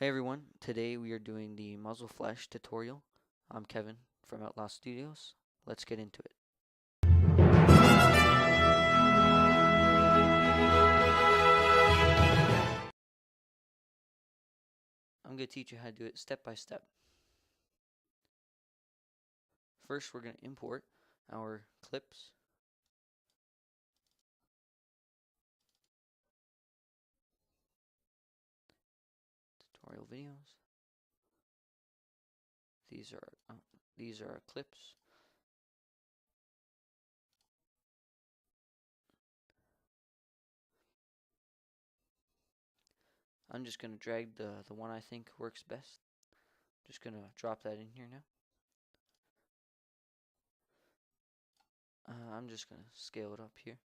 Hey everyone, today we are doing the muzzle flash tutorial. I'm Kevin from Outlaw Studios. Let's get into it. I'm going to teach you how to do it step by step. First, we're going to import our clips. Tutorial videos. These are our clips. I'm just going to drag the one I think works best. Just going to drop that in here now. I'm just going to scale it up here.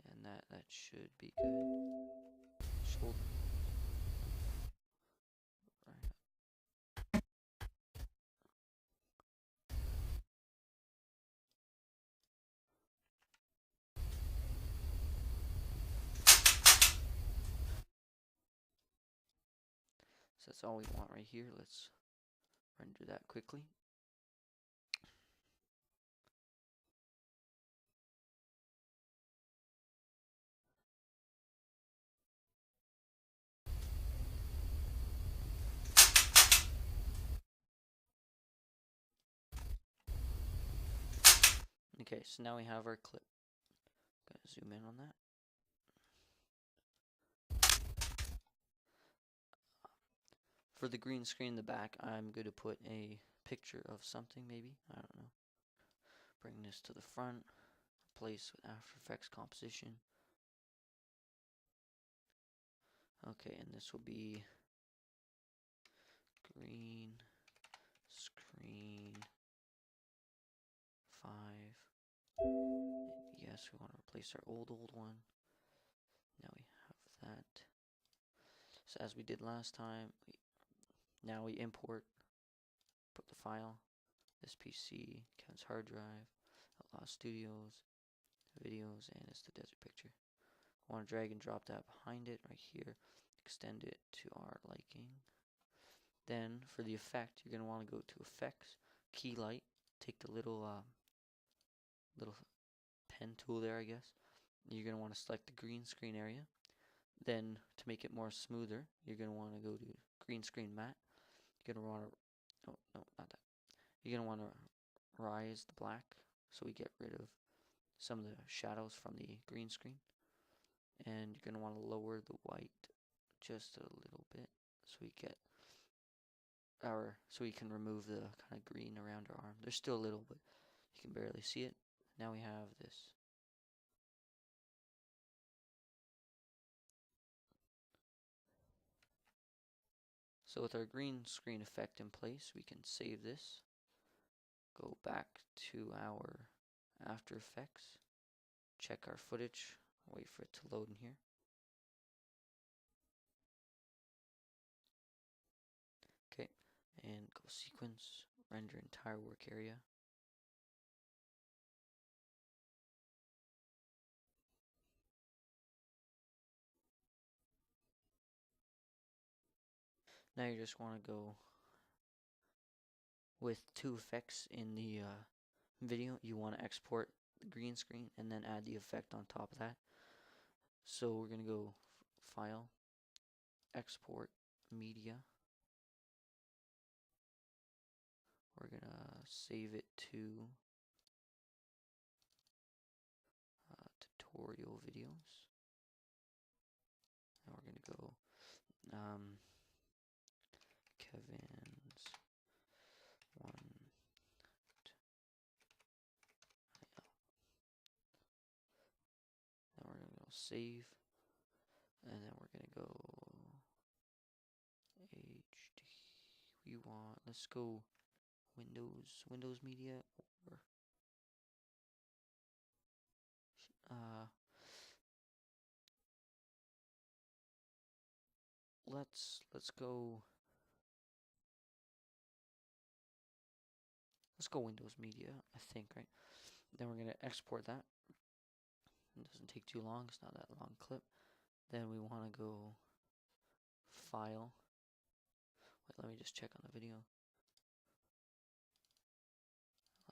And that should be good. Shoulder. Right. So that's all we want right here. Let's render that quickly. Okay, so now we have our clip. Gotta zoom in on that. For the green screen in the back, I'm going to put a picture of something, maybe. I don't know. Bring this to the front. Replace with After Effects composition. Okay, and this will be green screen 5. And yes, we want to replace our old one. Now we have that. So as we did last time, now we import, put the file, this PC, Kevin's hard drive, Outlaw Studios, videos, and it's the desert picture. I want to drag and drop that behind it right here, extend it to our liking. Then for the effect, you're going to want to go to Effects, Key Light, take the little pen tool there, I guess. You're going to want to select the green screen area. Then to make it more smoother, you're going to want to go to Green Screen Matte. You're going to want to, oh no, not that. You're going to want to rise the black so we get rid of some of the shadows from the green screen. And you're going to want to lower the white just a little bit so we can remove the kind of green around our arm. There's still a little, but you can barely see it. Now we have this. So with our green screen effect in place, we can save this, go back to our After Effects, check our footage, wait for it to load in here. Okay, and go sequence, render entire work area. Now you just want to go with two effects in the video. You want to export the green screen and then add the effect on top of that. So we're going to go File, Export Media. We're going to save it to tutorial videos. And we're going to go Kevin's one. Then we're going to go save. And then we're going to go HD. We want, let's go Windows Media, or let's go Windows Media, I think, right? Then we're going to export that. It doesn't take too long. It's not that long clip. Then we want to go File. Wait, let me just check on the video.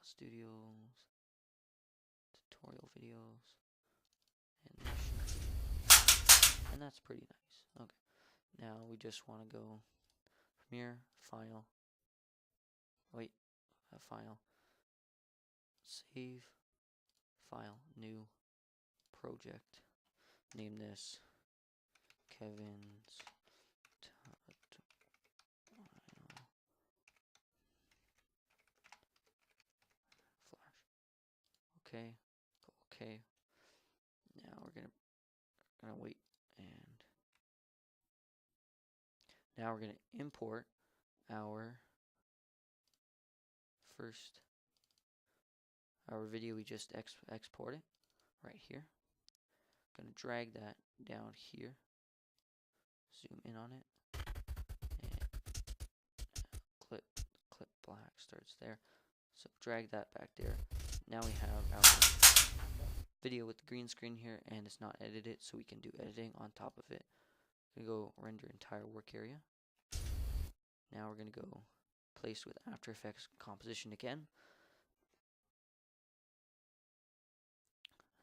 Studios, tutorial videos, and that's pretty nice. Okay, now we just want to go Premiere, File, wait, File, Save, File, New, Project, name this Kevin's Flash. Okay, okay. Now we're gonna wait, and now we're gonna import our video we just exported right here. Gonna drag that down here, zoom in on it, and clip black starts there. So drag that back there. Now we have our video with the green screen here, and it's not edited, so we can do editing on top of it. We're gonna go render entire work area. Now we're gonna go place with After Effects composition again.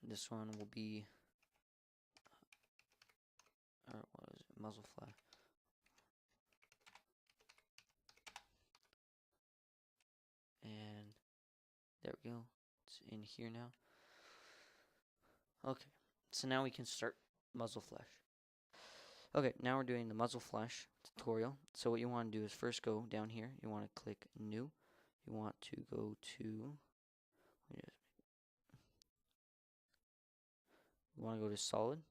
This one will be, what is it? Muzzle flash. And there we go. It's in here now. Okay, so now we can start muzzle flash. Okay, now we're doing the muzzle flash tutorial. So what you want to do is first go down here. You want to click New. You want to go to, you want to go to Solid.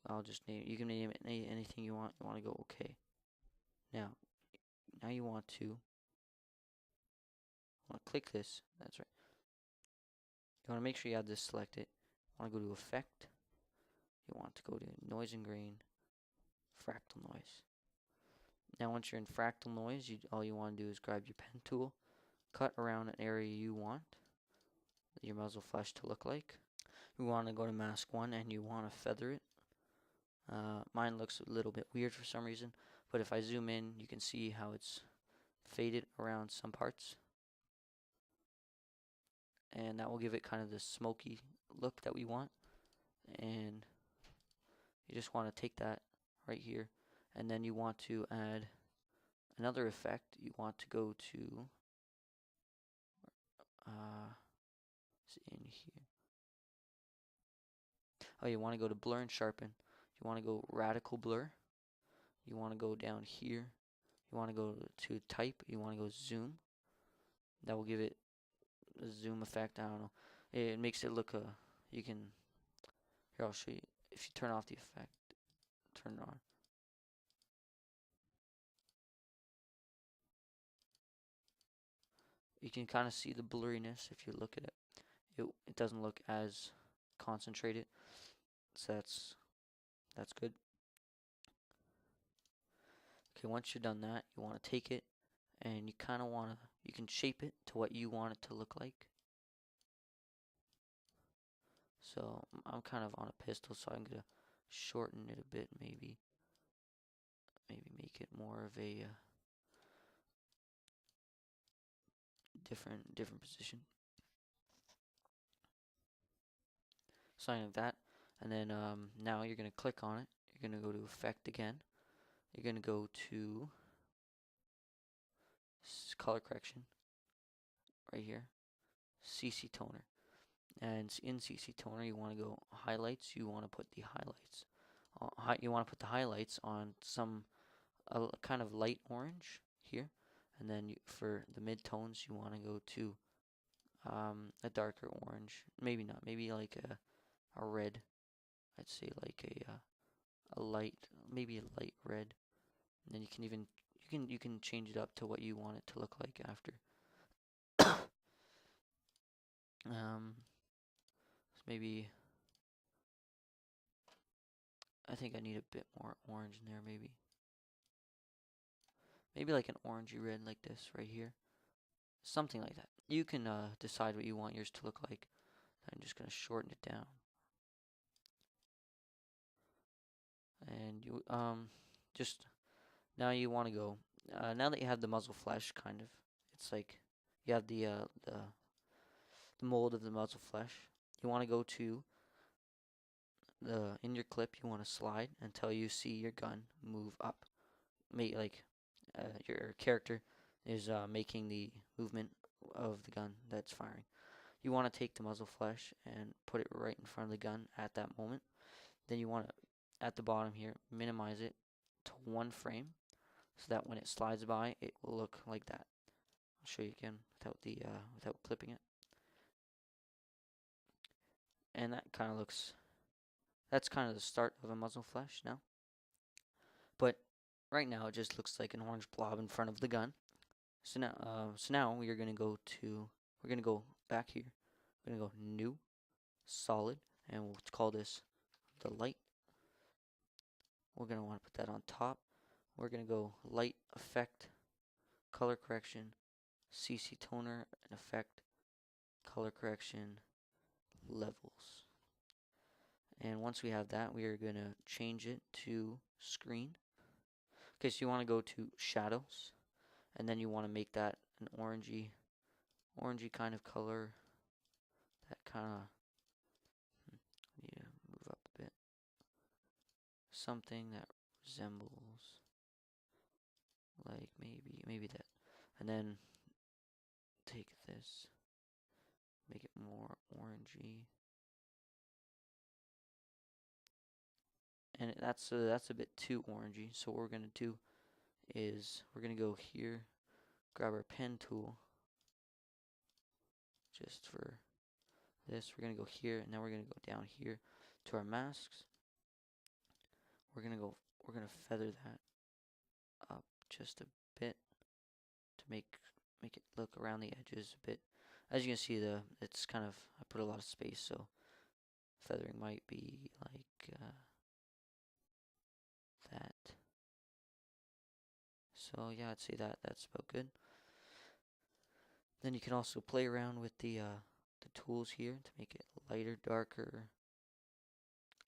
I'll just name it. You can name it anything you want. You want to go OK. Now you want to click this. That's right. You want to make sure you have this selected. You want to go to Effect. You want to go to Noise and Grain, Fractal Noise. Now once you're in Fractal Noise, all you want to do is grab your pen tool, cut around an area you want your muzzle flash to look like. You want to go to Mask 1 and you want to feather it. Mine looks a little bit weird for some reason, but if I zoom in, you can see how it's faded around some parts. And that will give it kind of the smoky look that we want. And you just want to take that right here, and then you want to add another effect. You want to go to it's in here. Oh, you want to go to Blur and Sharpen. You want to go Radical Blur. You want to go down here. You want to go to Type. You want to go Zoom. That will give it a zoom effect. I don't know. It makes it look you can. Here, I'll show you. If you turn off the effect, turn it on. You can kind of see the blurriness if you look at it. It doesn't look as concentrated, so that's good. Okay, once you're done that, you want to take it and you kind of you can shape it to what you want it to look like. So I'm kind of on a pistol, so I'm gonna shorten it a bit, maybe make it more of a different position. Something like that. And then now you're gonna click on it. You're gonna go to Effect again. You're gonna go to Color Correction right here, CC Toner, and in CC Toner you want to go Highlights. You want to put the highlights on some kind of light orange here, and then for the mid-tones you want to go to a darker orange, maybe not, maybe like a red. I'd say like a light, maybe a light red, and then you can change it up to what you want it to look like after. So maybe I think I need a bit more orange in there, maybe like an orangey red like this right here, something like that. You can decide what you want yours to look like. I'm just going to shorten it down. And you just now you want to go now that you have the muzzle flesh kind of, it's like you have the mold of the muzzle flesh. You want to go to the in your clip, you want to slide until you see your gun move up. Make like your character is making the movement of the gun that's firing. You want to take the muzzle flesh and put it right in front of the gun at that moment. Then you want to, at the bottom here, minimize it to 1 frame so that when it slides by, it will look like that. I'll show you again without clipping it. And that kind of looks, that's kind of the start of a muzzle flash now. But right now it just looks like an orange blob in front of the gun. So now we're gonna go back here. We're gonna go new, solid, and we'll call this the light. We're gonna want to put that on top. We're gonna go light effect, color correction, CC toner and effect, color correction, levels. And once we have that, we are gonna change it to screen. Okay, so you want to go to shadows, and then you want to make that an orangey kind of color. That kind of need to move up a bit. Something that resembles like maybe that, and then take this, make it more orangey, and that's a bit too orangey. So what we're gonna do is we're gonna go here, grab our pen tool, just for this. We're gonna go here, and now we're gonna go down here to our masks. We're gonna feather that up just a bit to make it look around the edges a bit. As you can see, it's kind of, I put a lot of space, so feathering might be like that. So yeah, I'd say that's about good. Then you can also play around with the tools here to make it lighter, darker,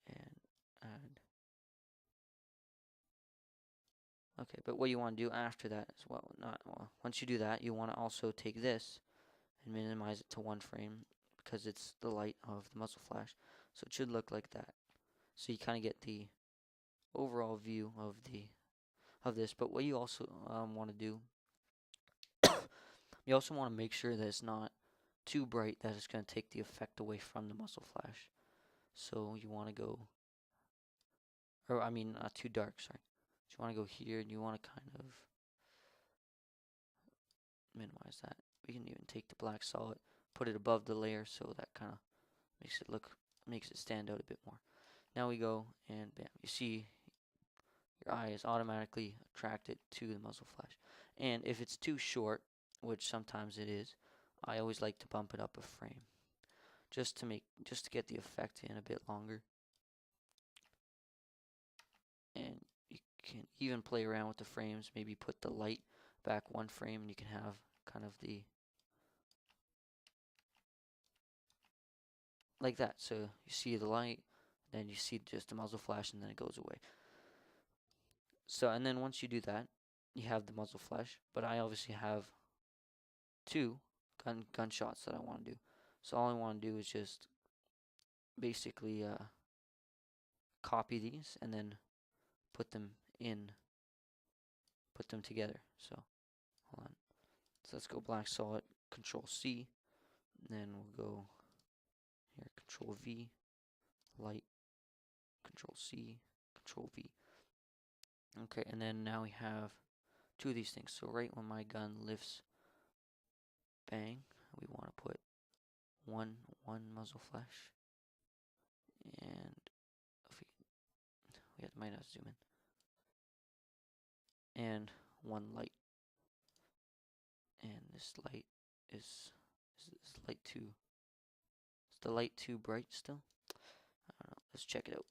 and add. Okay, but what you want to do after that is, once you do that, you want to also take this and minimize it to 1 frame because it's the light of the muzzle flash. So it should look like that. So you kind of get the overall view of this. But what you also want to do, you also want to make sure that it's not too bright that it's going to take the effect away from the muzzle flash. So you want to go, or I mean, not too dark, sorry. So you want to go here and you want to kind of minimize that. We can even take the black solid, put it above the layer so that kind of makes it stand out a bit more. Now we go and bam, you see your eye is automatically attracted to the muzzle flash. And if it's too short, which sometimes it is, I always like to bump it up a frame just to get the effect in a bit longer. And you can even play around with the frames, maybe put the light back 1 frame and you can have kind of the like that. So you see the light, then you see just the muzzle flash, and then it goes away. So, and then once you do that, you have the muzzle flash, but I obviously have 2 gunshots that I want to do. So all I want to do is just basically copy these and then put them together. So hold on. So let's go black solid, Control C, and then we'll go here, Control V, light, Control C, Control V. Okay, and then now we have 2 of these things. So right when my gun lifts, bang, we want to put one muzzle flash, and if we might have to zoom in, and 1 light. And this light is light too? Is the light too bright still? I don't know. Let's check it out.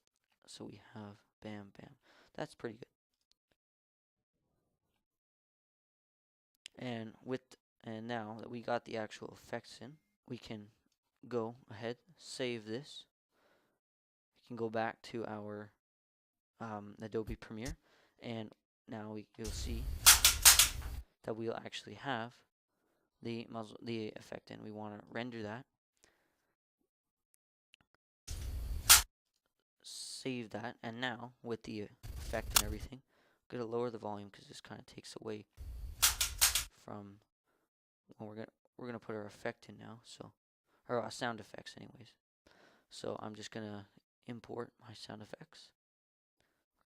So we have bam, bam. That's pretty good. And And now that we got the actual effects in, we can go ahead, save this. We can go back to our Adobe Premiere, and now you'll see that we'll actually have the effect in. We want to render that, save that, and now with the effect and everything, I'm gonna lower the volume because this kind of takes away from. Well, we're gonna put our effect in now, so or sound effects, anyways. So I'm just gonna import my sound effects.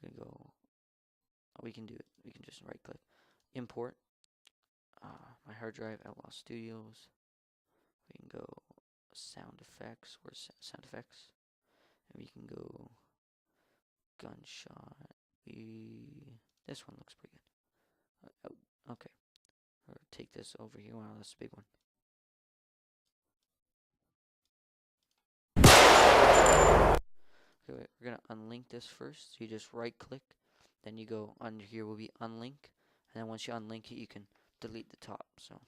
We're gonna go. We can do it. We can just right click, import my hard drive, Outlaw Studios. We can go sound effects. Where's sound effects? And we can go gunshot. This one looks pretty good. Oh, okay. Or take this over here. Wow, that's a big one. Okay, we're gonna unlink this first. So you just right click, then you go under here will be unlink, and then once you unlink it, you can delete the top. So,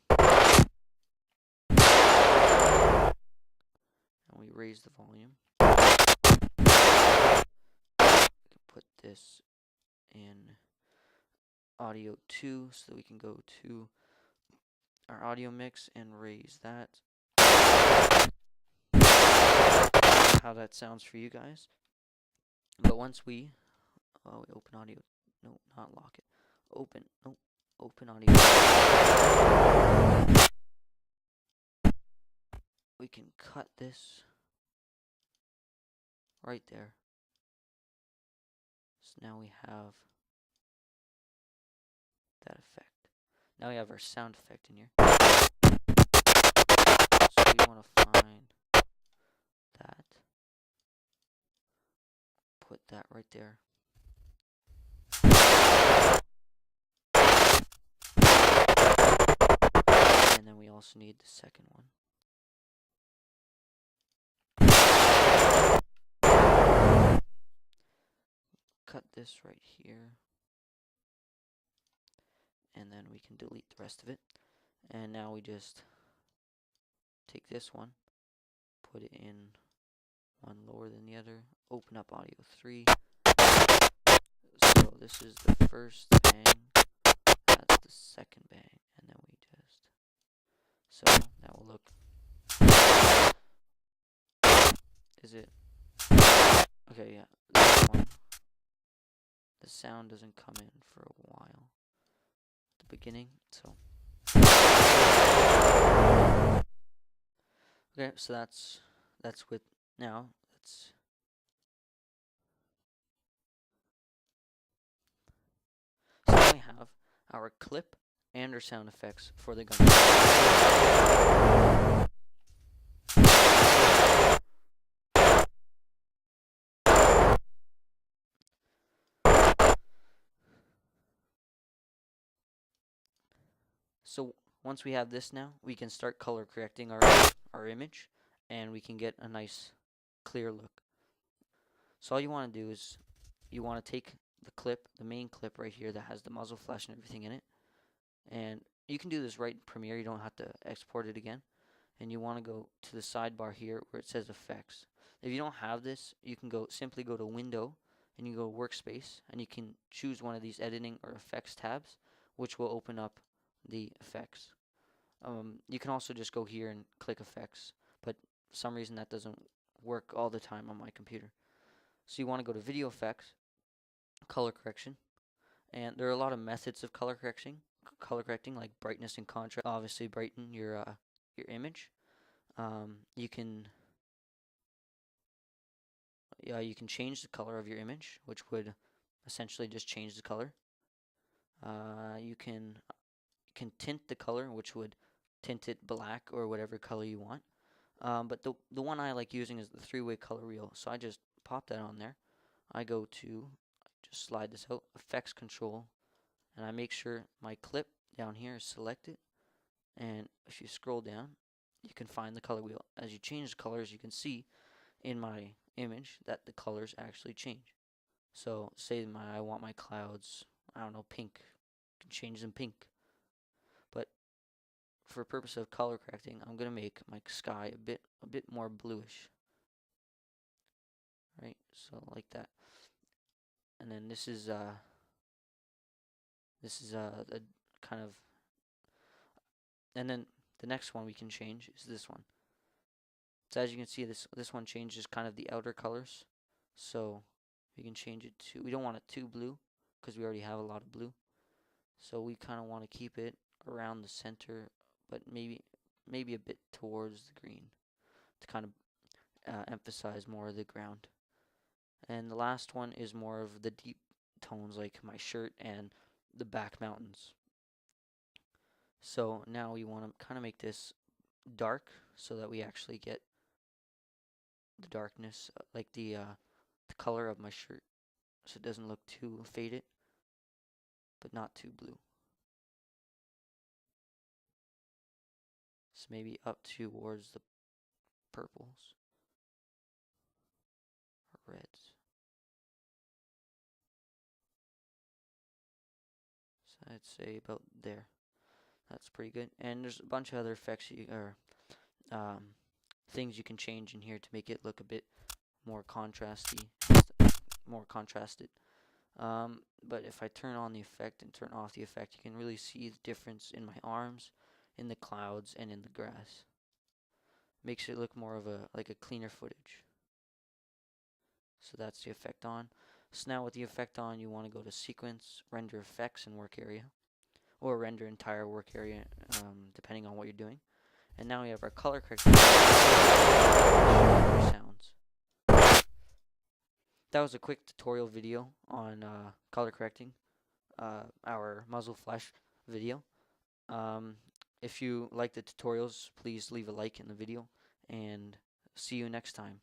and we raise the volume. We can put this in audio 2 so that we can go to our audio mix and raise that. How that sounds for you guys. But once we open audio, no, not lock it. Open audio. We can cut this right there. So now we have that effect. Now we have our sound effect in here. So we want to find that. Put that right there. And then we also need the second one. Cut this right here. And then we can delete the rest of it. And now we just take this one, put it in one lower than the other, open up audio 3. So this is the first bang, that's the second bang, and then we just, so that will look, is it, okay, yeah, this one, the sound doesn't come in for a while at the beginning, so, okay, so that's with, now, let's, so now we have our clip and our sound effects for the gun. So once we have this now, we can start color correcting our image, and we can get a nice clear look. So all you want to do is you want to take the clip, the main clip right here that has the muzzle flash and everything in it, and you can do this right in Premiere, you don't have to export it again, and you want to go to the sidebar here where it says effects. If you don't have this, you can simply go to Window, and you go to Workspace, and you can choose one of these editing or effects tabs, which will open up the effects. You can also just go here and click effects, but for some reason that doesn't work all the time on my computer. So you want to go to video effects, color correction, and there are a lot of methods of color correcting like brightness and contrast. Obviously brighten your image. You can change the color of your image, which would essentially just change the color. You can tint the color, which would tint it black or whatever color you want. But the one I like using is the 3-way color wheel. So I just pop that on there. I go to, just slide this out, effects control, and I make sure my clip down here is selected. And if you scroll down, you can find the color wheel. As you change the colors, you can see in my image that the colors actually change. So say I want my clouds, I don't know, pink. I can change them pink. But for purpose of color correcting, I'm gonna make my sky a bit more bluish, right? So like that. And then this is a kind of, and then the next one we can change is this one. So as you can see, this one changes kind of the outer colors. So we can change it to, we don't want it too blue because we already have a lot of blue. So we kind of want to keep it around the center, but maybe a bit towards the green to kind of emphasize more of the ground. And the last one is more of the deep tones like my shirt and the back mountains. So now we want to kind of make this dark so that we actually get the darkness, like the color of my shirt, so it doesn't look too faded, but not too blue. So maybe up towards the purples or reds. So I'd say about there. That's pretty good. And there's a bunch of other effects or um, things you can change in here to make it look a bit more contrasty, more contrasted. But if I turn on the effect and turn off the effect, you can really see the difference in my arms, in the clouds, and in the grass. Makes it look more of a cleaner footage. So that's the effect on. So now with the effect on, you want to go to sequence, render effects, and work area, or render entire work area, depending on what you're doing. And now we have our color correction sounds. That was a quick tutorial video on color correcting, our muzzle flash video. If you like the tutorials, please leave a like in the video, and see you next time.